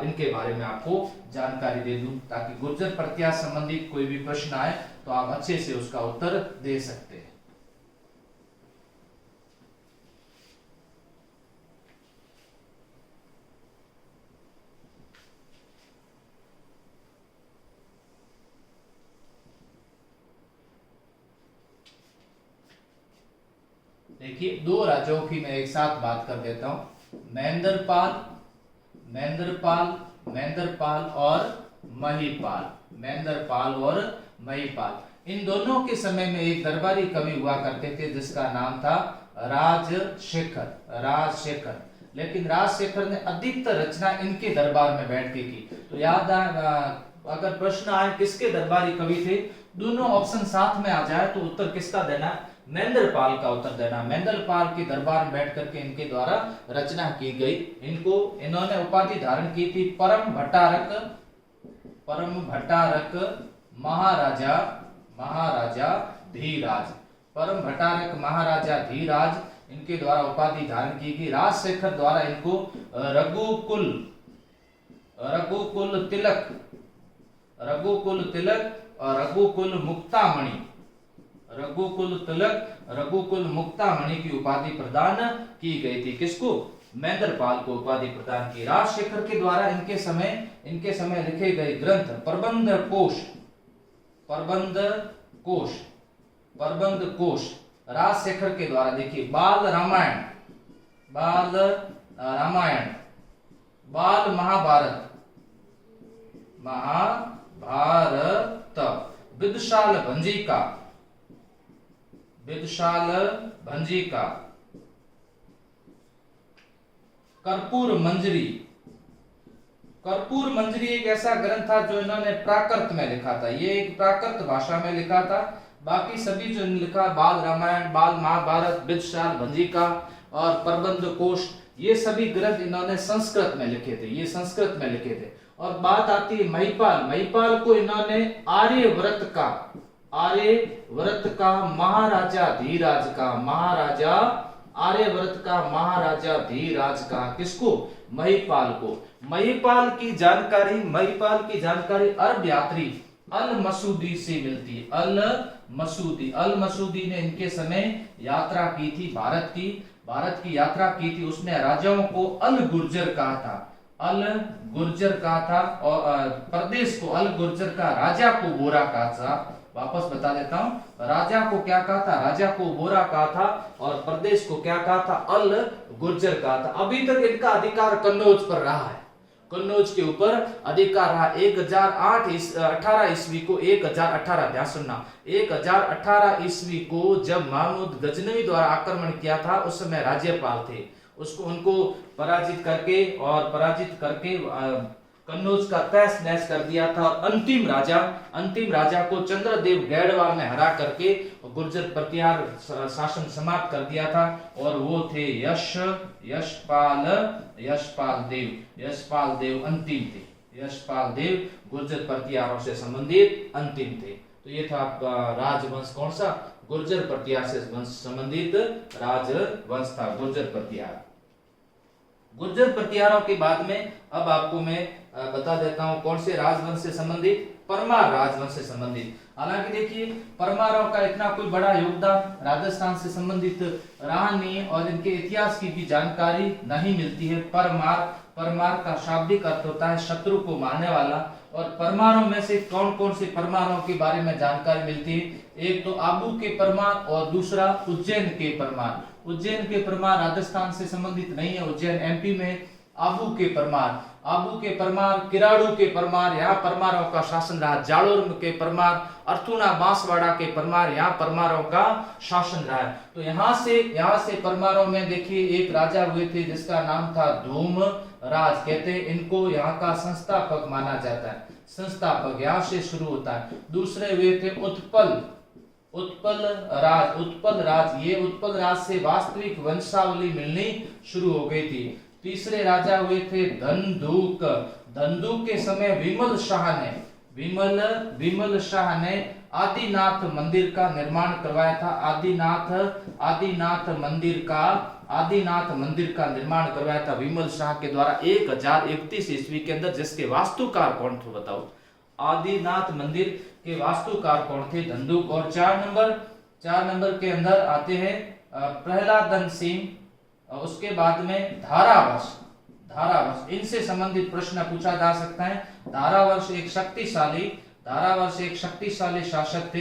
इनके बारे में आपको जानकारी दे दूं ताकि गुर्जर प्रत्याश संबंधित कोई भी प्रश्न आए तो आप अच्छे से उसका उत्तर दे सकते हैं। देखिए दो राजाओं की मैं एक साथ बात कर देता हूं, महेंद्रपाल, महेंद्रपाल, महेंद्रपाल और महिपाल, महेंद्रपाल और महिपाल। इन दोनों के समय में एक दरबारी कवि हुआ करते थे जिसका नाम था राजशेखर, राजशेखर। लेकिन राजशेखर ने अधिकतर रचना इनके दरबार में बैठ के की। तो याद अगर प्रश्न आए किसके दरबारी कवि थे, दोनों ऑप्शन साथ में आ जाए तो उत्तर किसका देना, महेंद्रपाल का उत्तर देना। महेंद्रपाल के दरबार में बैठ करके इनके द्वारा रचना की गई। इन्होंने उपाधि धारण की थी परम भट्टारक, परम भट्टारक महाराजा, महाराजा धीराज, परम भट्टारक महाराजा धीराज, इनके द्वारा उपाधि धारण की गई। राजशेखर द्वारा इनको रघुकुल, रघुकुल तिलक, रघुकुल तिलक और रघुकुल मुक्तामणि, रघुकुल तिलक, रघुकुल मुक्तामणि की उपाधि प्रदान की गई थी। किसको, महेंद्रपाल को उपाधि प्रदान की। राजशेखर के द्वारा इनके समय लिखे गए ग्रंथ प्रबंध कोश, प्रबंध कोश, प्रबंध कोश राजशेखर के द्वारा, देखिए बाल रामायण, बाल रामायण, बाल महाभारत, महाभारत, विदुषाल भंजिका, विदुषाल भंजिका, कर्पूर मंजरी, कर्पूर मंजरी एक ऐसा ग्रंथ था जो इन्होंने प्राकृत में लिखा था। ये एक प्राकृत भाषा में लिखा था। बाकी सभी जो लिखा, बाल रामायण, बाल महाभारत, विदुषाल भंजिका और प्रबंध कोश, ये सभी ग्रंथ इन्होंने संस्कृत में लिखे थे, ये संस्कृत में लिखे थे। और बात आती है महिपाल, महिपाल को इन्होंने आर्यव्रत का, आर्यव्रत का महाराजा धीराज का, महाराजा आर्यव्रत का महाराजा धीराज का, किसको, महिपाल को। महिपाल की जानकारी, महिपाल की जानकारी अरब यात्री अल मसूदी से मिलती है। अल मसूदी, अल मसूदी ने इनके समय यात्रा की थी, भारत की यात्रा की थी। उसने राजाओं को अल गुर्जर कहा था, अल गुर्जर कहा था, और प्रदेश को अल गुर्जर का राजा को बोरा कहा था। वापस बता देता हूं, राजा को क्या कहा था, राजा को बोरा कहा था, और प्रदेश को क्या कहा था, अल गुर्जर कहा था। अभी तक इनका अधिकार कन्नौज पर रहा है, कन्नौज के ऊपर अधिकार रहा। 1018 ईस्वी को, 1018 ध्यान सुनना, 1018 ईस्वी को जब महमूद गजनवी द्वारा आक्रमण किया था, उस समय राज्यपाल थे, उनको पराजित करके कन्नौज का तहस नहस कर दिया था। और अंतिम राजा को चंद्रदेव गैड़वाल ने हरा करके गुर्जर प्रतिहार शासन समाप्त कर दिया था, और वो थे यशपाल देव अंतिम थे, यशपाल देव गुर्जर प्रतिहारों से संबंधित अंतिम थे। तो ये था आपका राजवंश, कौन सा, गुर्जर प्रतिहार से संबंधित राजवंश था, गुर्जर प्रतिहार। गुर्जर प्रतिहारों के बाद में अब आपको मैं बता देता हूं कौन से राजवंश से संबंधित, परमार राजवंश से संबंधित। हालांकि देखिए परमारों का इतना कोई बड़ा योगदान राजस्थान से संबंधित रहा नहीं, और इनके इतिहास की भी जानकारी नहीं मिलती है। परमार का शाब्दिक अर्थ होता है शत्रु को मारने वाला। और परमारों में से कौन कौन से परमारों के बारे में जानकारी मिलती है, एक तो आबू के परमार और दूसरा उज्जैन के परमार। उज्जैन के परमार राजस्थान से संबंधित नहीं है, उज्जैन एमपी में। आबू के परमार, किराड़ू के परमार, यहाँ परमारों का शासन रहा। जालोर के परमार, अर्थुना बांसवाड़ा के परमार, यहाँ परमारों का शासन रहा है। तो यहाँ से परमारों में देखिए एक राजा हुए थे जिसका नाम था धूमराज, कहते हैं इनको यहाँ का संस्थापक माना जाता है, संस्थापक यहाँ से शुरू होता है। दूसरे हुए थे उत्पल राज, ये उत्पल राज से वास्तविक वंशावली मिलनी शुरू हो गई थी। तीसरे राजा हुए थे धंधुक के समय विमल शाह ने आदिनाथ मंदिर का निर्माण करवाया था। आदिनाथ मंदिर का निर्माण करवाया था विमल शाह के द्वारा 1031 ईस्वी के अंदर, जिसके वास्तुकार कौन थे बताओ, आदिनाथ मंदिर के वास्तुकार कौन थे, धंधुक। और 4 नंबर के अंदर आते हैं प्रहलादन सिंह, उसके बाद में धारावर्ष, इनसे संबंधित प्रश्न पूछा जा सकता है। धारावर्ष एक शक्तिशाली धारावर्ष एक शक्तिशाली शासक थे,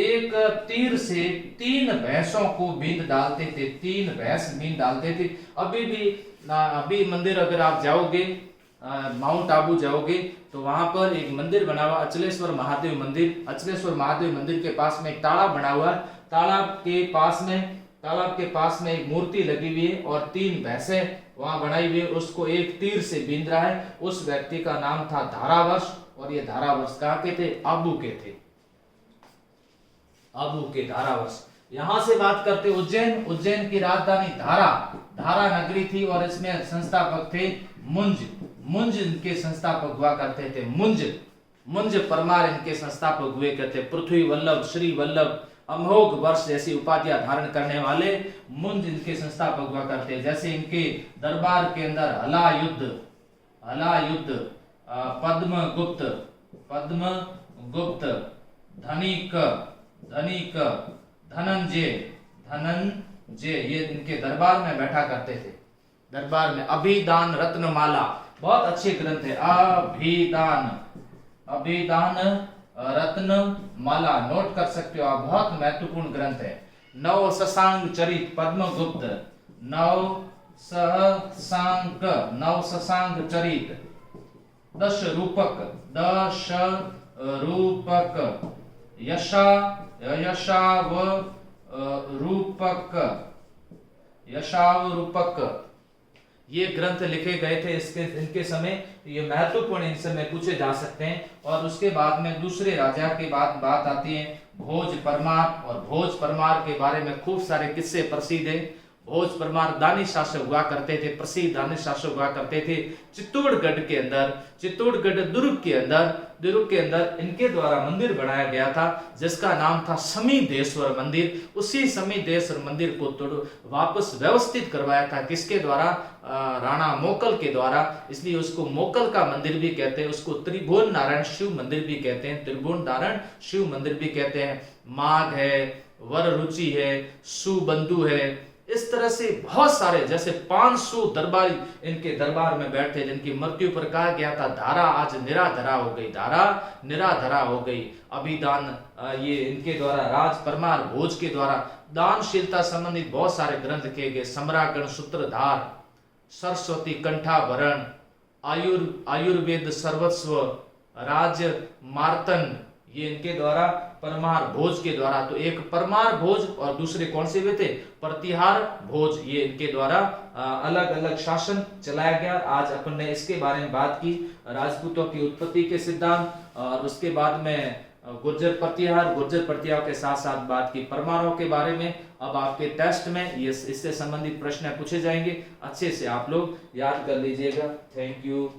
एक तीर से 3 भैंसों को बींद डालते थे, 3 भैंस बींद डालते थे। अभी मंदिर अगर आप जाओगे, माउंट आबू जाओगे तो वहां पर एक मंदिर बना हुआ, अचलेश्वर महादेव मंदिर। अचलेश्वर महादेव मंदिर के पास में एक तालाब बना हुआ है, तालाब के पास में एक मूर्ति लगी हुई है और 3 भैंसें वहां बनाई हुई है, उसको एक तीर से बींद रहा है। उस व्यक्ति का नाम था धारावर्ष, और ये धारावर्ष कहाँ के थे? आबू के थे, आबू के धारावर्ष। यहां से बात करते उज्जैन की राजधानी धारा नगरी थी, और इसमें संस्थापक थे मुंज इनके संस्थापक हुआ करते थे। मुंज परमार इनके संस्थापक हुए करते। पृथ्वी वल्लभ, श्री वल्लभ, अमोघ वर्ष जैसी उपाधियां धारण करने वाले मुंज इनके संस्थापक हुआ करते। जैसे इनके दरबार के अंदर हलायुद्ध, पद्मगुप्त, धनिक, धनंजय ये इनके दरबार में बैठा करते थे। दरबार में अभिदान रत्नमाला, बहुत अच्छे ग्रंथ है। अभिदान रत्नमाला नोट कर सकते हो आप, बहुत महत्वपूर्ण ग्रंथ है। नव शशांक चरित पद्मगुप्त, नव शशांक चरित, दश रूपक, यशावरूपक ये ग्रंथ लिखे गए थे इनके समय। ये महत्वपूर्ण इनसे में पूछे जा सकते हैं। और उसके बाद में दूसरे राजा के बात आती है भोज परमार, और भोज परमार के बारे में खूब सारे किस्से प्रसिद्ध है। भोज परमार दानी शासक हुआ करते थे, प्रसिद्ध दानी शासक हुआ करते थे। चित्तौड़गढ़ दुर्ग के अंदर इनके द्वारा मंदिर बनाया गया था, जिसका नाम था समीदेश्वर मंदिर। उसी समीदेश्वर मंदिर को वापस व्यवस्थित करवाया था, किसके द्वारा? राणा मोकल के द्वारा। इसलिए उसको मोकल का मंदिर भी कहते हैं, उसको त्रिभुवन नारायण शिव मंदिर भी कहते हैं, त्रिभुवन नारायण शिव मंदिर भी कहते हैं। माघ है, वर रुचि है, सुबंधु है, इस तरह से बहुत सारे, जैसे 500 दरबारी इनके दरबार में बैठे, जिनकी मृत्यु पर कहा गया था धारा आज निराधरा हो गई। अभिदान ये इनके द्वारा, राज परमार भोज के द्वारा दानशीलता संबंधित बहुत सारे ग्रंथ किए गए। सम्रागण सूत्रधार, सरस्वती कंठाभरण, आयुर्वेद सर्वस्व, राज मार्तन, ये इनके द्वारा परमार भोज के द्वारा। तो एक परमार भोज और दूसरे कौन से हुए थे? प्रतिहार भोज। ये इनके द्वारा अलग अलग शासन चलाया गया। आज अपन ने इसके बारे में बात की, राजपूतों की उत्पत्ति के सिद्धांत, और उसके बाद में गुर्जर प्रतिहार के साथ साथ बात की परमारों के बारे में। अब आपके टेस्ट में ये इससे संबंधित प्रश्न पूछे जाएंगे, अच्छे से आप लोग याद कर लीजिएगा। Thank you.